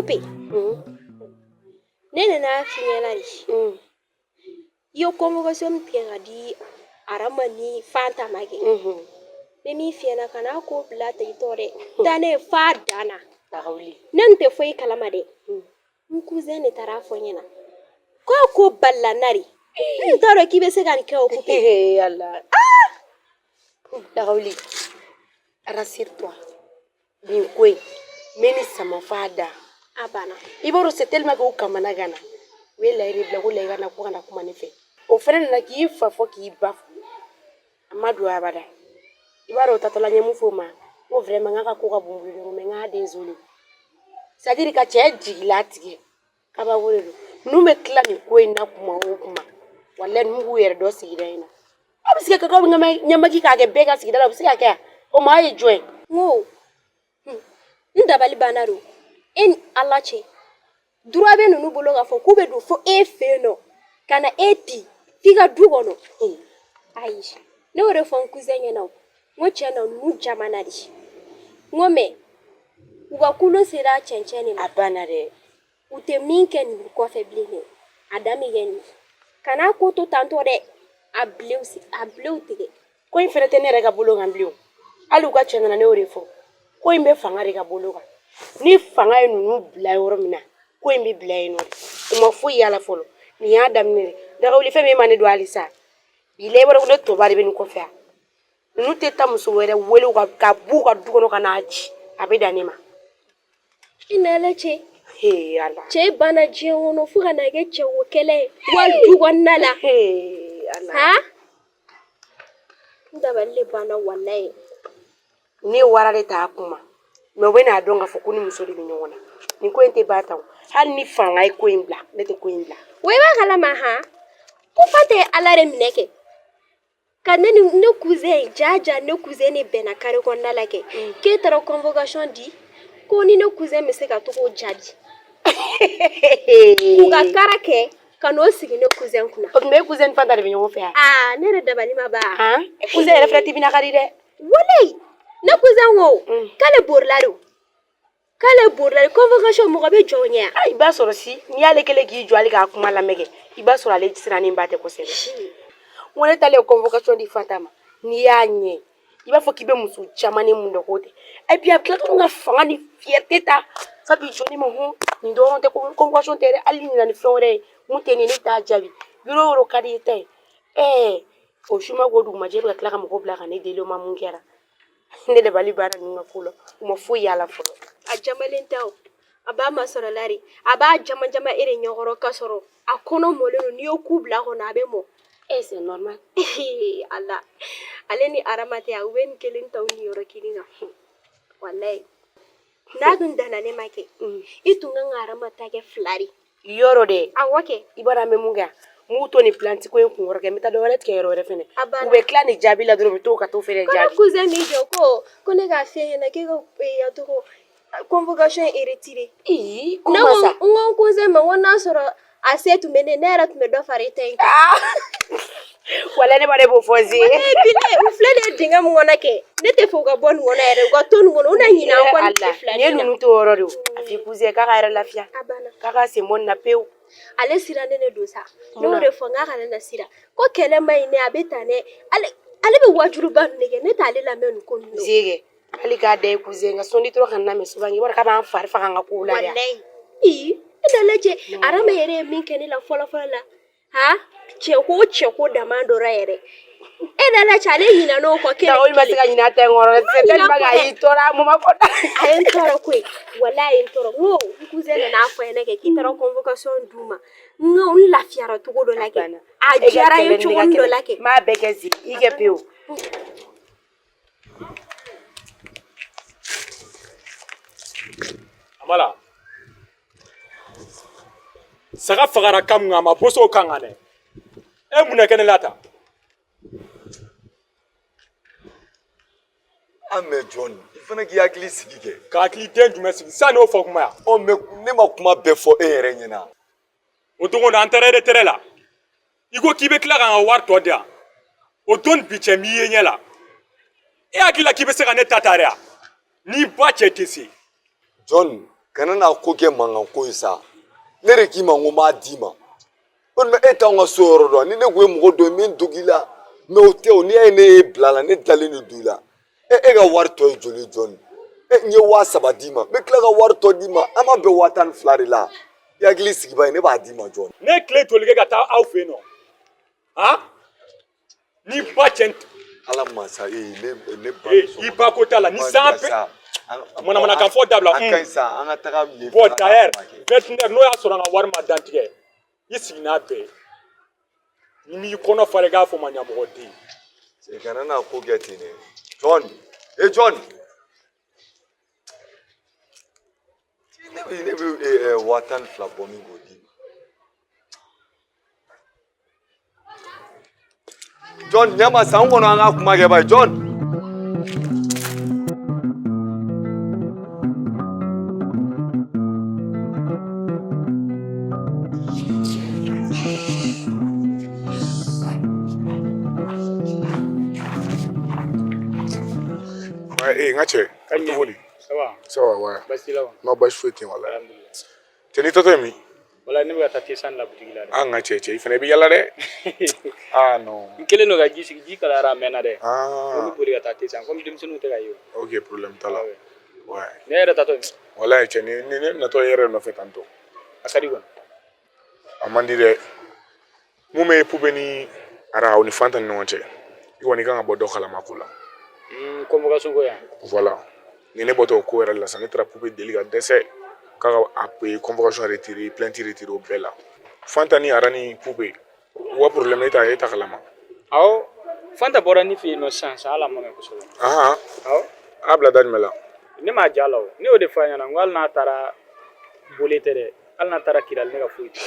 Poupée. Ne nana fiɲɛna de. I ye convocation min tigɛ ka di Arama ni Fanta ma kɛ. Ne min fiɲɛna ka n'a ko bila tentɔ dɛ. Taa ne fa danna. Ne tɛ foyi kalama dɛ. N cousin de taara fɔ ɲɛna. Ko balila nari. Ne t'a dɔn k'i bɛ se ka nin kɛ o Poupée. Allah. Dagawuli. Rassure-toi. Nin ko in mɛ ni sama fa da. A banna. I b'a dɔn c'est tellement que u kamana gana. U ye layiri bila ko layiri na ko kana kuma ne fɛ. O fɛnɛ nana k'i fa fɔ k'i ba fɔ. A ma don abada. I b'a dɔn o tatɔla n ye mun fɔ o ma. Ko vraiment n k'a ka ko ka bon bolo dɔrɔn mais n k'a désolé. C'est à dire ka cɛ jigila tigɛ. Kabako de don. N'u bɛ tila nin ko in na kuma o kuma. Walahi n'u b'u yɛrɛ dɔn sigida in na. A bɛ se ka k'aw ɲɛmaki k'a kɛ bɛɛ ka sigida la, o bɛ se ka kɛ o maa ye jɔn ye? N dabali banna don. E ni Ala cɛ. Droit bɛ ninnu bolo k'a fɔ k'u bɛ don fo e fɛ yen nɔ. Ka na e di f'i ka du kɔnɔ. Ayi. Ne y'o de fɔ n cousin ɲɛna o. N ko tiɲɛ na ninnu jamana de. N ko mais u ka kulon sera cɛncɛn de ma. A banna dɛ. U tɛ min kɛ nin kɔfɛ bilen dɛ. A dan bɛ kɛ nin. Kana ko to tantɔ dɛ. A bilew tigɛ. Ko in fɛnɛ tɛ ne yɛrɛ ka bolo kan bilen o. Hali u ka cɛ nana ne y'o de fɔ. Ko in bɛ fanga de ka bolo kan. Ni fanga ye ninnu bila yɔrɔ min na, ko in bɛ bila yen nɔ. U ma foyi y'a la fɔlɔ. Nin y'a daminɛ de. Dagawuli fɛn min ma ne don hali sa. Bi la i b'a dɔn ko ne tɔba de bɛ nin kɔfɛ yan. Ninnu tɛ taa muso wɛrɛ wele ka b'u ka du kɔnɔ ka n'a ci. A bɛ dan ne ma. I nana cɛ. Allah. Cɛ banna diɲɛ kɔnɔ fo ka na kɛ cɛko kɛlɛ ye. Wa du kɔnɔna la. Allah. N dabali de banna walayi. Ne ye wara de t'a kuma. Mais u bɛ n'a dɔn k'a fɔ ko ni muso de bɛ ɲɔgɔn na. Nin ko in tɛ ban tan o. Hali ni fanga ye ko in bila, ne tɛ ko in bila. Wa i b'a kalama ko fa tɛ Ala de minɛ kɛ. Ka ne cousin jaja ne cousin de bɛnna carré kɔnɔna la kɛ. K'e taara convocation di. Ko ni ne cousin bɛ se ka to k'o jaabi. K'u ka kara kɛ ka n'o sigi ne cousin kunna. O tuma e cousin ni Fanta de bɛ ɲɔgɔn fɛ yan. Ne yɛrɛ dabali ma ban. Cousin yɛrɛ fɛnɛ tibina ka di dɛ. Walayi. Ne cousin ko k'ale borila de. K'ale borila de. Convocation mɔgɔ bɛ jɔ o ɲɛ. I b'a sɔrɔ si n'i y'ale kɛlen k'i jɔ ale k'a kuma lamɛn kɛ i b'a sɔrɔ ale sirannen ba tɛ kosɛbɛ. N ko ne taalen convocation di Fanta ma n'i y'a ɲɛ i b'a fɔ k'i bɛ muso caman ni mun dɔn k'o tɛ. Et puis a bɛ tila tuguni ka fanga ni fierté ta sabu jɔ ne ma nin dɔrɔn tɛ convocation tɛ dɛ hali ni nana ni fɛn wɛrɛ ye mun tɛ nin ne t'a jaabi yɔrɔ o yɔrɔ ka di i ta ye. O su ma k'o dugumajɛ bɛ ka tila ka mɔgɔ bila ka ne deli o ma mun kɛra. Ne dabali banna ninnu ka ko la u ma foyi y'a la fɔlɔ. A jamalen tɛ o. A b'a masɔrɔ la de. A b'a jama jama e de ɲɛkɔrɔ ka sɔrɔ a kɔnɔ mɔlen don n'i ye ku bila a kɔnɔ a bɛ mɔ. C'est normal. Allah. Ale ni Arama tɛ a u bɛ nin kelen ta u ni yɔrɔ kelen na. Walayi. N'a dun danna ne ma kɛ. I tun kan ka Arama ta kɛ 2 de. Yɔrɔ dɛ. Awɔ kɛ. I b'a dɔn an bɛ mun kɛ yan. M'u to nin planti ko in kun kɔrɔ kɛ n bɛ taa dɔ wɛrɛ tigɛ yɔrɔ wɛrɛ fɛnɛ. U bɛ tila nin jaabi la dɔrɔn u bɛ to ka t'o fɛnɛ jaabi. Kana cousin min jɔ ko ne k'a f'i ɲɛna k'e ka tɔgɔ convocation est retirée. Comment ça? N ko n cousin ma ko n'a sɔrɔ a se tun bɛ ne yɛrɛ tun bɛ dɔ fara e ta in kan. Walayi ne ma ne b'o fɔ se. U filɛ de dingɛ mun kɔnɔ kɛ ne tɛ fɛ u ka bɔ nin kɔnɔ yɛrɛ u ka to nin kɔnɔ u na ɲinɛ an kɔ nin tile 2 nin ye ninnu to yɔrɔ de o a f'i cousin k'a ka yɛrɛ lafiya k'a ka sen bɔ nin na pewu. Ale sirannen de don sa ne y'o de fɔ n k'a kana na sira ko kɛlɛ ma ɲi ne a bɛ tan dɛ ale bɛ wajuliba ninnu de kɛ ne t'ale lamɛn nin ko ninnu. Zege hali k'a da ye cousin nka sɔnni tora ka n lamɛn souvent i b'a dɔn k'a b'an fari faga n ka kow la dɛ. Walayi e da lajɛ Arama yɛrɛ ye min kɛ ne la fɔlɔ la cɛko dama dɔra yɛrɛ e da lajɛ ale ɲinɛ n'o kɔ kelen. Olu ma se ka ɲinɛ a ta in kɔrɔ c'est tellement que a y'i tɔɔrɔ a moment kɔnɔ. A ye n tɔɔrɔ koyi walayi a ye n tɔɔrɔ n ko n cousin nana fɔ ɲɛna kɛ k'i taara convocation d'u ma n ko n lafiyara cogo dɔ la kɛ a diyara n ye cogo dɔ la kɛ. N b'a bɛɛ kɛ Zi i kɛ pewu. Amala saga fagara kam nga ma boso kangane e mun kɛ ne la ta. Ame John i fana k'i hakili sigi kɛ. K'a hakili den jumɛn sigi sa n'o fɔ kuma ya. Mais ne ma kuma bɛɛ fɔ e yɛrɛ ɲɛna. O don kɔni an taara retraite la i ko k'i bɛ tila ka n ka wari tɔ di yan o don bi cɛ m'i ye ɲɛ la e hakili la k'i bɛ se ka ne ta ta dɛ n'i ba cɛ tɛ se. John kana na ko kɛ mankan ko ye sa ne de k'i ma n ko n b'a d'i ma o tuma e t'anw ka so yɔrɔ dɔn ni ne kun ye mɔgɔ dɔ ye min dogi la mɛ o tɛ o n'i y'a ye ne y'e bila la ne dalen de don i la e ka wari tɔ ye joli jɔnni n ye 3,000 d'i ma n bɛ tila ka wari tɔ d'i ma an ma bɛn 12 de la i hakili sigi ba ye ne b'a d'i ma jɔni. ne tile joli kɛ ka taa aw fɛ yen nɔ han ni ba cɛ ala masa ne ba i ba ko t'a la ni san bɛ manamanakan fɔ dabila an ka ɲi sa an ka taga yen bɔn d'ailleurs veterinɛr n'o y'a sɔrɔ an ka wari ma dantigɛ i sigi n'a bɛɛ ni m'i kɔnɔ fara i k'a fɔ ma ɲamɔgɔ den kana n'a ko kɛ ten dɛ John John ne bɛ 12 bɔ min k'o d'i ma John ɲama san kɔnɔ an ka kuma kɛ ba ye John. Nga cɛ ka cogo di sawa wa ma basi foyi tɛ wala cɛ ni tɔtɔ ye min wala ne bɛ ka taa tesan la butigi la dɛ an ka cɛ i fana bɛ yala dɛ non n kelen don ka ji sigi ji kalayara a mɛnna dɛ n bɛ boli ka taa tesan komi denmisɛnninw tɛ ka ye o ok problème t'a la ne yɛrɛ tatɔ wala cɛ ni ne natɔ yɛrɛ nɔfɛ tantɔ a ka di kɔni a man di dɛ mun bɛ pube ni ara o ni fanta ni ɲɔgɔn cɛ i kɔni kan ka bɔ dɔ kalama ko la convocation ko yan voilà ni ne bɔtɔ o ko yɛrɛ la sa ne taara pube deli ka dɛsɛ k'a ka convocation retiré plainte retiré o bɛɛ la fanta ni ara ni pube wa problème e ta kalama awɔ fanta bɔra ne fɛ yen nɔ sisan hali a ma mɛn kosɛbɛ awɔ a bila da jumɛn la ne m'a ja la o ne y'o de f'a ɲɛna n ko hali n'a taara bole tɛ dɛ hali n'a taara kirali ne ka foyi tɛ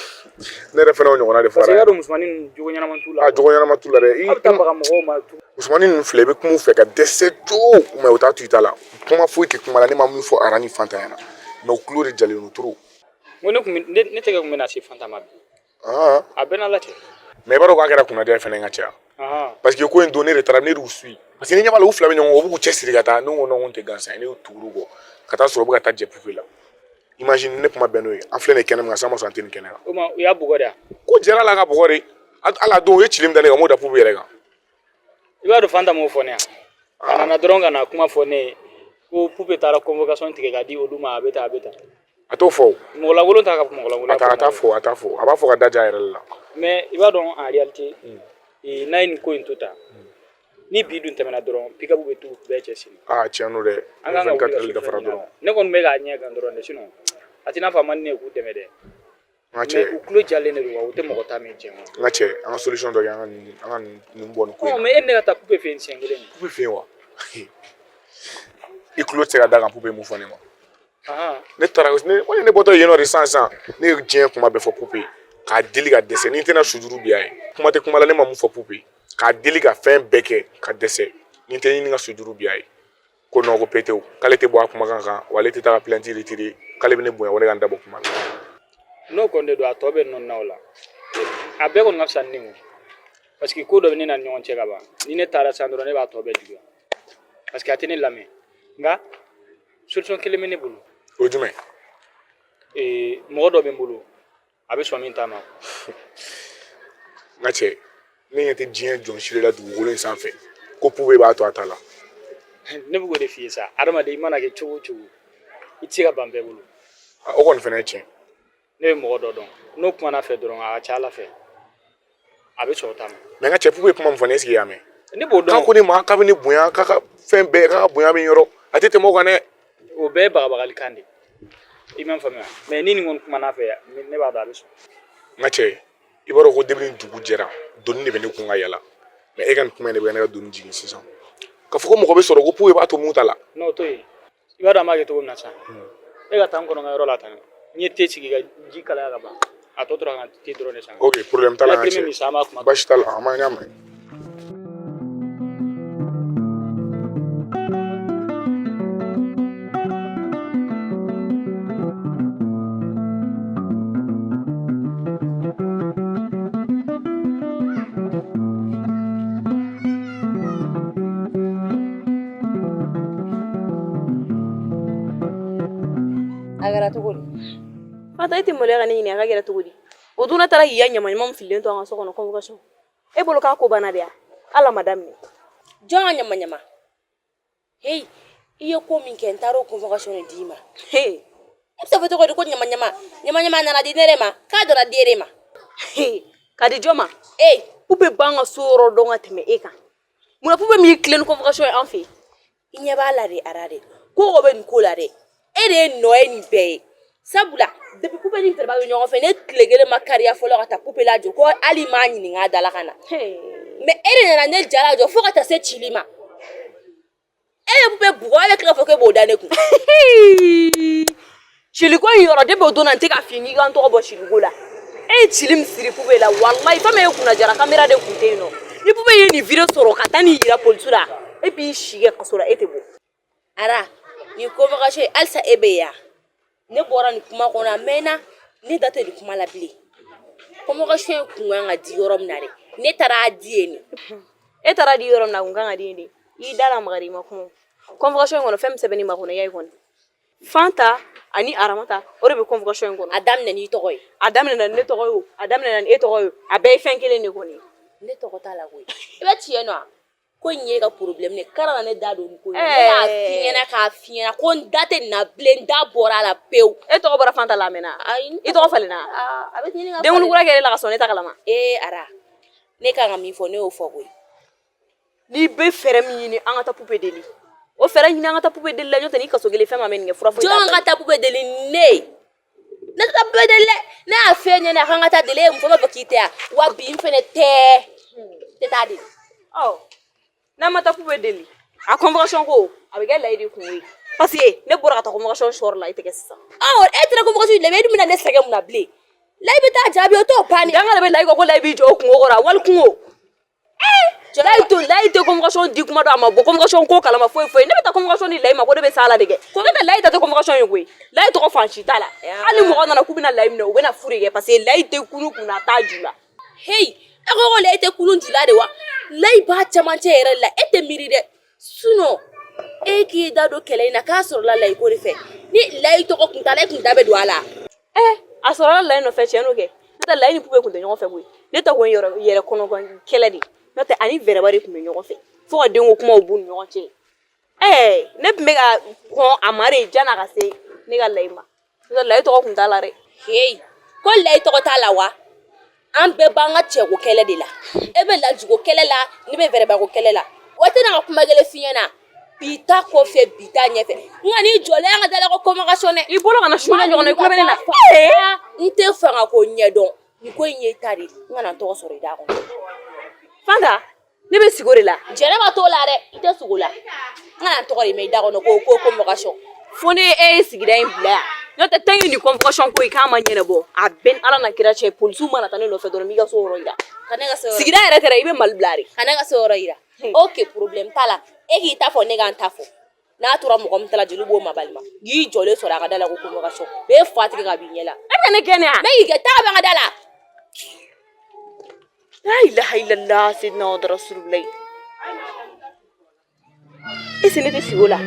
ne yɛrɛ fana o ɲɔgɔnna de fɔra parce que i y'a dɔn musomanin ninnu jogo ɲɛnama t'u la jogo ɲɛnama t'u la dɛ a bɛ taa baga mɔgɔw ma musomanin ninnu filɛ i bɛ kuma u fɛ ka dɛsɛ cogo mɛ u t'a to i ta la kuma foyi tɛ kuma la ne ma min fɔ ara ni fanta ɲɛna mɛ u tulo de jalen don trop n ko ne tɛgɛ kun bɛ na se fanta ma bi a bɛɛ n'a la cɛ mɛ i b'a dɔn k'a kɛra kunnadiya fɛnɛ ka caya parce que ko in don ne de taara ne de y'u suit parce que ni ɲɛ b'a la u fila bɛ ɲɔgɔn kɔ u b'u cɛ siri ka taa ne ko non n tɛ gansan ye ne y'u tuguru kɔ ka taa sɔrɔ u bɛ ka taa jɛ pupe la imagine ne kuma bɛn n'o ye an filɛ nin kɛnɛ min kan san ma sɔn an tɛ nin kɛnɛ kan o ma u y'a bugɔ de yan ko jɛra la ka bugɔ de ala don o ye cili min da ne kan m'o da pupe yɛrɛ kan i b'a dɔn fanta m'o fɔ ne yan a nana dɔrɔn ka na kuma fɔ ne ye ko pupe taara convocation tigɛ ka di olu ma a bɛ tan a t'o fɔ o mɔgɔ lankolon t'a ka mɔgɔ lankolon a t'a fɔ a b'a fɔ ka da ja yɛrɛ la mais i b'a dɔn en réalité n'a ye nin ko in to tan ni bi dun tɛmɛna dɔrɔn pick-up bɛ t'u bɛɛ cɛ sini tiɲɛ don dɛ an kan ka wuli ka dafara dɔrɔn ne kɔni bɛ k'a ɲɛ kan dɔrɔn dɛ sinon a t'i n'a fɔ a man di ne ye k'u dɛmɛ dɛ mais u tulo jalen de don wa u tɛ mɔgɔ ta min cɛ ma n ka cɛ an ka solution dɔ kɛ an ka nin bɔ nin ko in mais e ne ka taa pupe fɛ yen siɲɛ kelen pupe fɛ yen wa i tulo tɛ se ka da kan pupe mun fɔ ne ma ne taara ne bɔtɔ yen nɔ de sisan ne ye diɲɛ kuma bɛɛ fɔ pupe k'a deli ka dɛsɛ ni n tɛna sujuru bi a ye kuma tɛ kuma la ne ma mun fɔ pupe k'a deli ka fɛn bɛɛ kɛ ka dɛsɛ ni n tɛ ɲini ka sujuru bi a ye ko non ko petew k'ale tɛ bɔ a kumakan kan wa ale tɛ taa ka plainte retiré k'ale bɛ ne bonya wale ka n dabɔ kuma la n'o kɔni de don a tɔ bɛ nɔ na o la a bɛɛ kɔni ka fisa ni ne ye parce que ko dɔ bɛ ne na ni ɲɔgɔn cɛ ka ban ni ne taara sisan dɔrɔn ne b'a tɔ bɛɛ juguya parce que a tɛ ne lamɛn nka solution kelen bɛ ne bolo o jumɛn mɔgɔ dɔ bɛ n bolo a bɛ sɔn min ta ma n ka cɛ ne ɲɛ tɛ diɲɛ jɔn si la dugukolo in sanfɛ ko pupe b'a to a ta la ne bɛ k'o de f'i ye sa adamaden i mana kɛ cogo o cogo i tɛ se ka ban bɛɛ bolo o kɔni fana ye tiɲɛ ne bɛ mɔgɔ dɔ dɔn n'o kumana fɛ dɔrɔn a ka ca ala fɛ a bɛ sɔn o ta ma mɛ n ka cɛ pupe kuma min fɔ ne sigi y'a mɛn ne b'o dɔn k'a ko ne ma k'a bɛ ne bonya k'a ka fɛn bɛɛ k'a ka bonya bɛ n yɔrɔ a tɛ tɛmɛ o kan dɛ o bɛɛ ye bagabagali de i m'a faamuya mɛ ni nin kɔni kumana fɛ ne b'a dɔn a bɛ sɔn n ka cɛ i b'a dɔn ko debi ni dugu jɛra doni de bɛ ne kun ka yala mɛ e ka nin kuma in de bɛ ne ka doni jigin sisan k'a fɔ ko mɔgɔ bɛ sɔrɔ ko pupe b'a to mun ta la n'o to yen i b'a dɔn an b'a kɛ cogo min na sisan e ka taa n kɔnɔ n ka yɔrɔ la tan n ye te sigi ka ji kalaya ka ban a tɔ tora ka te dɔrɔn de san ok problème t'a la n ka cɛ basi t'a la an b'a ɲa mɛn a kɛra cogo Fanta ite mole ga ni ni ga gera tugudi o duna tara iya nyama nyama mfilin to anga so kono convocation e bolo ka ko bana dia ala madame jonga nyama hey iyo ko min ken taro convocation dima hey epsa foto ko nyama na di nerema ka dora dierema hey kadi joma hey pupe banga soro donga teme eka muna pupe mi clean convocation en fait inya bala re arare ko go ben ko la re ere no eni be sabula depuis pupe ni terba yo nyogo fe ne klegele makaria folo kata pupe la jo ko ali mani ni ngada la kana hey mais ere na ne jala jo fo kata se chilima ere pupe bugo avec la fo ke bodane ku chiliko yoro de be dona ntika fini gan to bo chiliko la e chilim siri pupe la wallahi fa me kuna jara camera de kunte no ni pupe ye ni video soro kata ni ira polsura e bi shige kasura etebo ara ni convocation alsa ebeya ne bora ni kuma kona mena ne date ni kuma la bile convocation kunga ngadi yorom nare ne tara dieni e tara di yorom na kunga ngadi ni I dala magari makumo convocation ngono fem sebeni makuna yai kon Fanta ani aramata ore be convocation ngono adam ne ni togoy adam ne ne togoy adam ne ne togoy abe fenkele ne koni ne togota la goy ibe tieno ko nye ka problem ne karana ne dado ko ne ka fiena ko date na blenda bora la peu e to bora Fanta la mena I to falena abe ni nga de ngulu kura kere la ka soneta kalama ara ne ka ngami fo ne o fo goy ni be fere mi ni anga ta pupe deli o fere ni anga ta pupe deli la nyota ni ka sogele fema men nge fura fo jo anga ta pupe deli ne na ta pupe deli na afenya na anga ta deli mfo ba kitea wa bi mfene te tadi oh na mata pupe deli a convocation ko abega la idi kunwi parce que ne bora ta convocation short la iteke sa etre convocation le bedu mina ne sege muna ble la ibe ta jabi o to pani danga be la ko la ibi jo kungo ora wal kungo laito convocation di kuma do ama bo convocation ko kala ma foi ne beta convocation ni laima ko de be sala dege ko beta laita to convocation yugwe laito ko fanchi tala ali mo na kubina laim ne o bena furige parce que laite kunu kuna tajula hey e ko laite kunu jula de wa lai ba chamanche ere la ete miride suno e ki da do kele na ka soro la lai ko refe ni laito ko kunta lai kunta be do ala asoro la no fe cheno ke ta lai ni pube kunta nyo fe gwe ne ta ko yoro yere kono ko kele di note ani vera bari kuma nyogo fe fo ka dengo kuma obu nyogo che ne mega ko amare jana ka se ne ga laima ne lai to ko kunta la re hey ko lai to ko tala wa an be banga che ko kele de la e be la jugo kele la ni be vera ba ko kele la wate na kuma gele fiena bita ko fe bita nyefe ngani jole nga dala ko convocation I bolo kana shuna nyogo ne ko be na nte fanga ko nyedon ni ko nye tari ngana to so re da ko Fanta ne be sigore la jere ba to la re ite sugola ngana to re me da ko ko convocation fone sigira in bla no te tangi ni convocation ko ka ma nyene bo a ben ala na kira che polisu mana tane lo fe do mi ga so ro ida kanega so sigira ere tere ibe mal blari kanega so ro ida okay problem tala e ki ta fo ne ga ntafo na tura mo kom tala julu bo mabalma gi jole so ra ga dala ko convocation be fatike ga binyela e ne kene a me ga ta ba ga dala la ilaha illallah sidna wa rasulullah isine te sigola